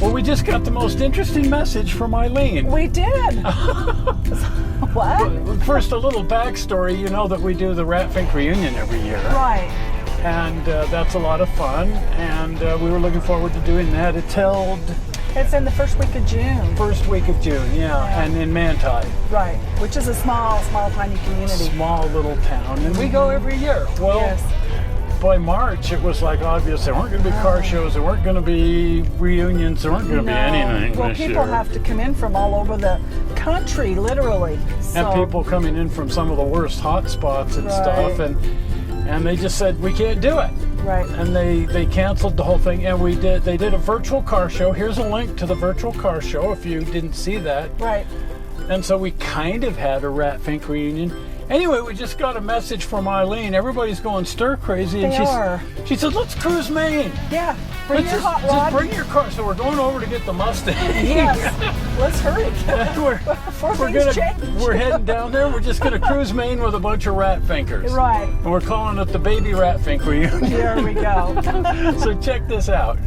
Well, we just got the most interesting message from Ilene. We did. What? First, a little backstory. You know that we do the Rat Fink Reunion every year. Right. And that's a lot of fun. And we were looking forward to doing that. It's held It's in the first week of June. first week of June, yeah. And in Manti. Right. Which is a small, tiny community. Small little town. And we go every year. Well, Yes. by March, it was like obvious there weren't going to be car shows, there weren't going to be reunions, there weren't going to be anything Well, this people year. have to come in from all over the country, literally. And people coming in from some of the worst hot spots and stuff, and they just said we can't do it. Right. And they canceled the whole thing, and they did a virtual car show. Here's a link to the virtual car show if you didn't see that. Right. And so we kind of had a Rat Fink reunion. Anyway, we just got a message from Ilene. Everybody's going stir crazy, and she said, "Let's cruise Maine. Yeah. Bring your hot rod. Just bring your car." So we're going over to get the Mustang. Yes. Let's hurry. Before things change. We're heading down there. We're just gonna cruise Maine with a bunch of Rat Finkers. Right. And we're calling it the Baby Rat Fink Reunion. Here we go. So check this out.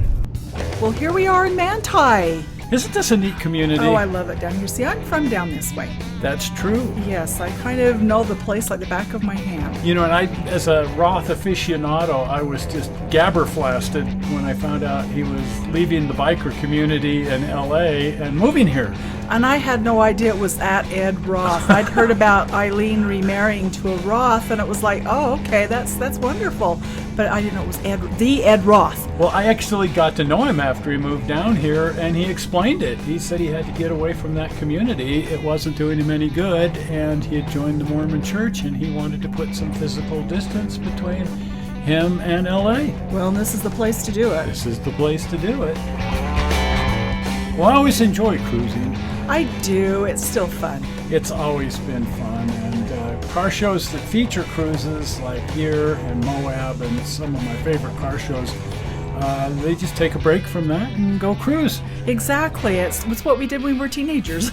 Well, here we are in Manti. Isn't this a neat community? Oh, I love it down here. See, I'm from down this way. That's true. Yes, I kind of know the place like the back of my hand. You know, and I, as a Roth aficionado, I was just gabberflasted when I found out he was leaving the biker community in LA and moving here. And I had no idea it was at Ed Roth. I'd heard about Ilene remarrying to a Roth, and it was like, oh, okay, that's wonderful. But I didn't know it was the Ed Roth. Well, I actually got to know him after he moved down here, and he explained it. He said he had to get away from that community. It wasn't doing him any good, and he had joined the Mormon church, and he wanted to put some physical distance between him and LA. Well, and this is the place to do it. This is the place to do it. Well, I always enjoy cruising. I do. It's still fun. It's always been fun, and car shows that feature cruises like here and Moab and some of my favorite car shows, they just take a break from that and go cruise. Exactly. It's what we did when we were teenagers.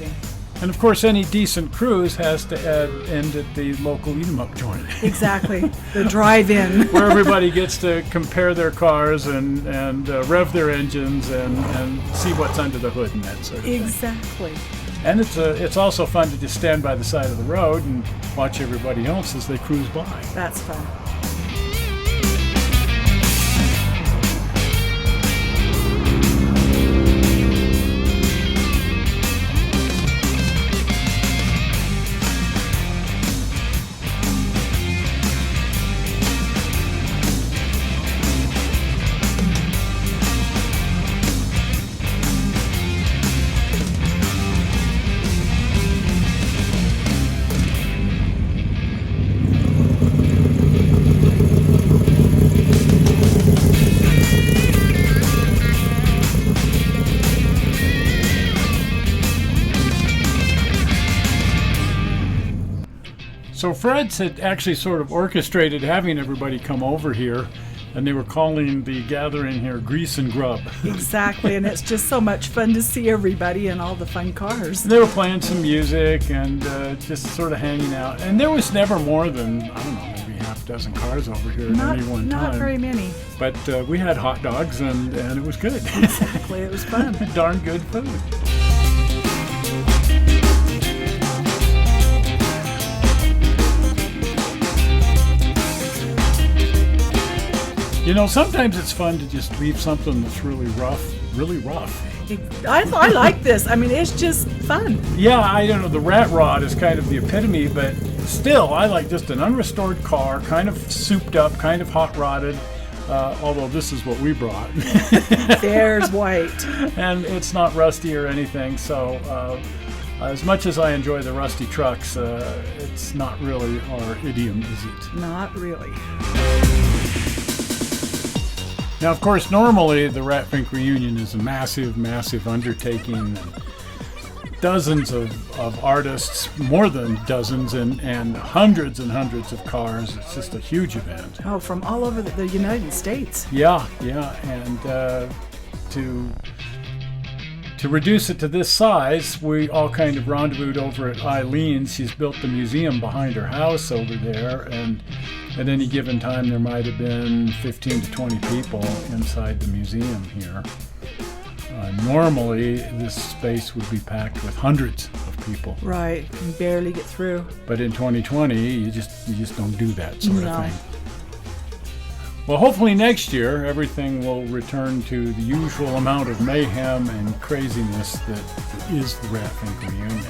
And of course, any decent cruise has to end at the local eat-em-up joint. Exactly. The drive-in. Where everybody gets to compare their cars and rev their engines and see what's under the hood and that sort of thing. Exactly. And it's also fun to just stand by the side of the road and watch everybody else as they cruise by. That's fun. So Fred's had actually sort of orchestrated having everybody come over here, and they were calling the gathering here Grease and Grub. Exactly, and it's just so much fun to see everybody and all the fun cars. They were playing some music and just sort of hanging out. And there was never more than, I don't know, maybe half a dozen cars over here at any one time. Not very many. But we had hot dogs, and it was good. Exactly, it was fun. Darn good food. You know, sometimes it's fun to just leave something that's really rough, really rough. I like this. I mean, it's just fun. Yeah, I don't know, the rat rod is kind of the epitome, but still, I like just an unrestored car, kind of souped up, kind of hot rodded, although this is what we brought. There's white. And it's not rusty or anything, so as much as I enjoy the rusty trucks, it's not really our idiom, is it? Not really. Now, of course, normally the Rat Fink Reunion is a massive, massive undertaking. Dozens of artists, more than dozens, and hundreds of cars. It's just a huge event. Oh, from all over the United States. Yeah, and to reduce it to this size, we all kind of rendezvoused over at Ilene's. She's built the museum behind her house over there, and at any given time there might have been 15 to 20 people inside the museum here. Normally, this space would be packed with hundreds of people. Right, you can barely get through. But in 2020, you just don't do that sort No. of thing. Well, hopefully next year, everything will return to the usual amount of mayhem and craziness that is the Rat Fink Reunion.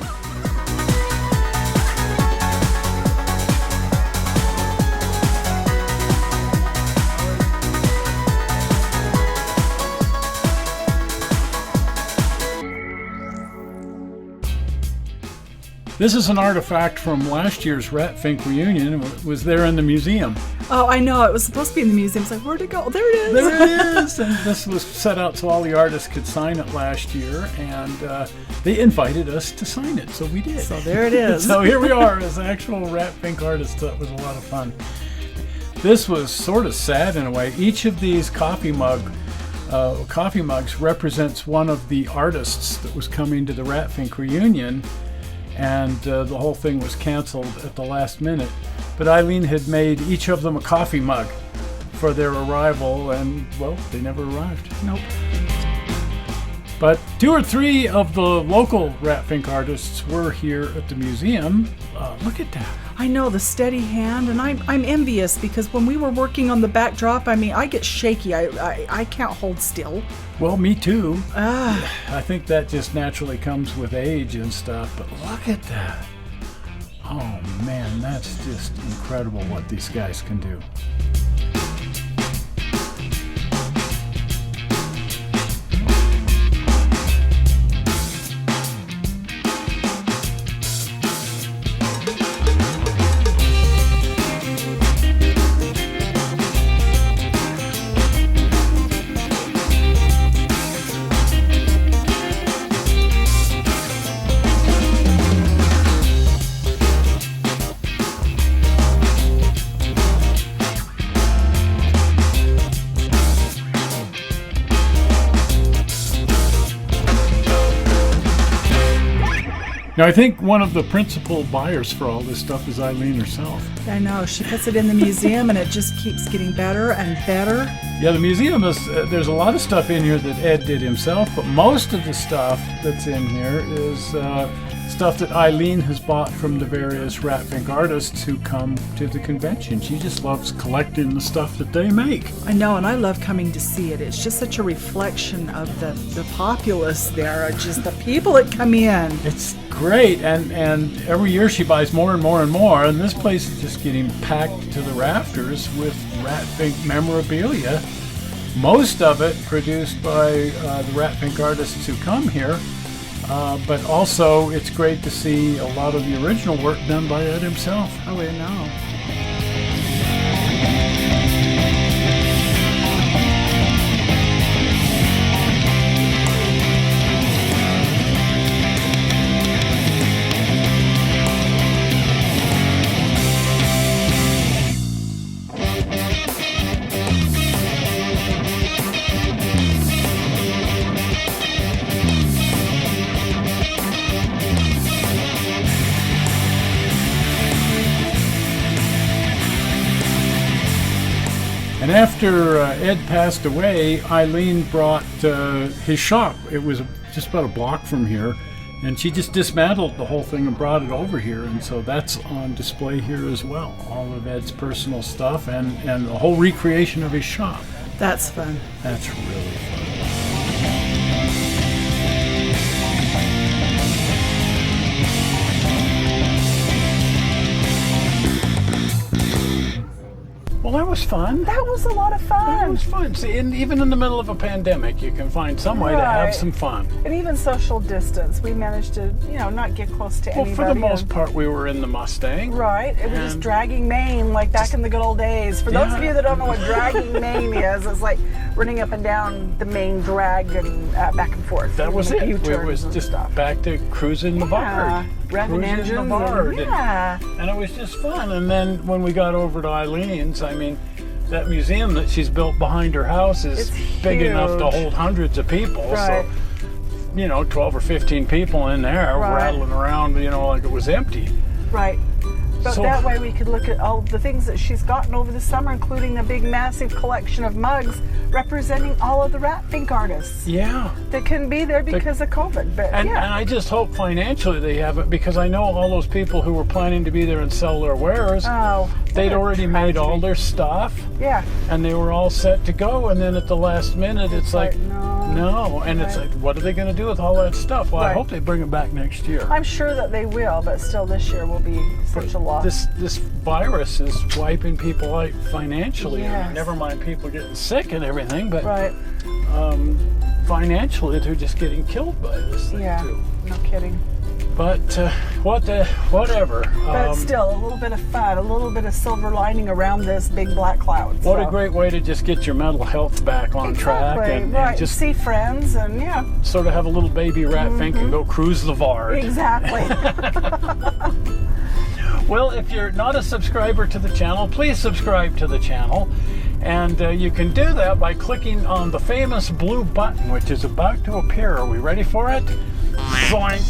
This is an artifact from last year's Rat Fink Reunion. It was there in the museum. Oh, I know. It was supposed to be in the museum. It's like, where'd it go? Oh, there it is. There it is. And this was set out so all the artists could sign it last year, and they invited us to sign it, so we did. So there it is. So here we are as actual Rat Fink artists. That was a lot of fun. This was sort of sad in a way. Each of these coffee mugs represents one of the artists that was coming to the Rat Fink Reunion, and the whole thing was canceled at the last minute. But Ilene had made each of them a coffee mug for their arrival, and, well, they never arrived. Nope. But 2 or 3 of the local Rat Fink artists were here at the museum. Look at that. I know, the steady hand, and I'm envious because when we were working on the backdrop, I mean, I get shaky. I can't hold still. Well, me too. Ah, I think that just naturally comes with age and stuff, but look at that. Oh man, that's just incredible what these guys can do. Now, I think one of the principal buyers for all this stuff is Ilene herself. I know. She puts it in the museum, and it just keeps getting better and better. Yeah, the museum is, there's a lot of stuff in here that Ed did himself, but most of the stuff that's in here is stuff that Ilene has bought from the various Rat Fink artists who come to the convention. She just loves collecting the stuff that they make. I know, and I love coming to see it. It's just such a reflection of the populace there, just the people that come in. It's great, and every year she buys more and more and more, and this place is just getting packed to the rafters with Rat Fink memorabilia. Most of it produced by the Rat Fink artists who come here, but also it's great to see a lot of the original work done by Ed himself. Oh, I know. And after Ed passed away, Ilene brought his shop. It was just about a block from here, and she just dismantled the whole thing and brought it over here, and so that's on display here as well. All of Ed's personal stuff and the whole recreation of his shop. That's fun. That's really fun. Well, that was fun. That was a lot of fun. That was fun. See, even in the middle of a pandemic, you can find some way to have Right. some fun. And even social distance, we managed to, not get close to Well, anybody. for the most and- part, we were in the Mustang. Right, it was just And- dragging Maine like back in the good old days. For those of Yeah. you that don't know what dragging Maine is, it's like running up and down the Maine drag and back and forth. That was it. It U-turns was and just stuff. back to cruising the Yeah, Bard. revving Cruising engines. the Bard. Yeah. And it was just fun. And then when we got over to Ilene's, I mean, that museum that she's built behind her house is It's big enough to huge. hold hundreds of people. Right. So, 12 or 15 people in there Right. rattling around, like it was empty. Right. But So- that way we could look at all the things that she's gotten over the summer, including a big, massive collection of mugs representing all of the Rat Fink artists Yeah. that couldn't be there because of COVID. But And yeah, I just hope financially they have it, because I know all those people who were planning to be there and sell their wares, oh, they'd what a already made all tragedy. their stuff Yeah, and they were all set to go, and then at the last minute it's like no, and it's Right. like, what are they going to do with all that stuff? Well, I Right. hope they bring it back next year. I'm sure that they will, but still this year will be such a loss. This virus is wiping people out financially. I mean, Yes. never mind people getting sick and everything, but Right, financially they're just getting killed by this thing yeah, too. no kidding. But whatever. But still, a little bit of fun, a little bit of silver lining around this big black cloud. What so. a great way to just get your mental health back on track and right. just See friends and yeah, sort of have a little baby Rat Fink and go cruise the Vard. exactly. Well, if you're not a subscriber to the channel, please subscribe to the channel. And you can do that by clicking on the famous blue button, which is about to appear. Are we ready for it? Zoink!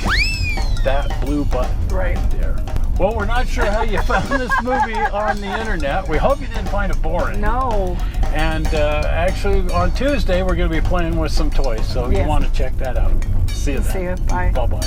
That blue button Right. there. Well, we're not sure how you found this movie on the internet. We hope you didn't find it boring. No. And actually, on Tuesday, we're going to be playing with some toys, so you Yes. want to check that out. See you then. See you. Bye. Bye-bye.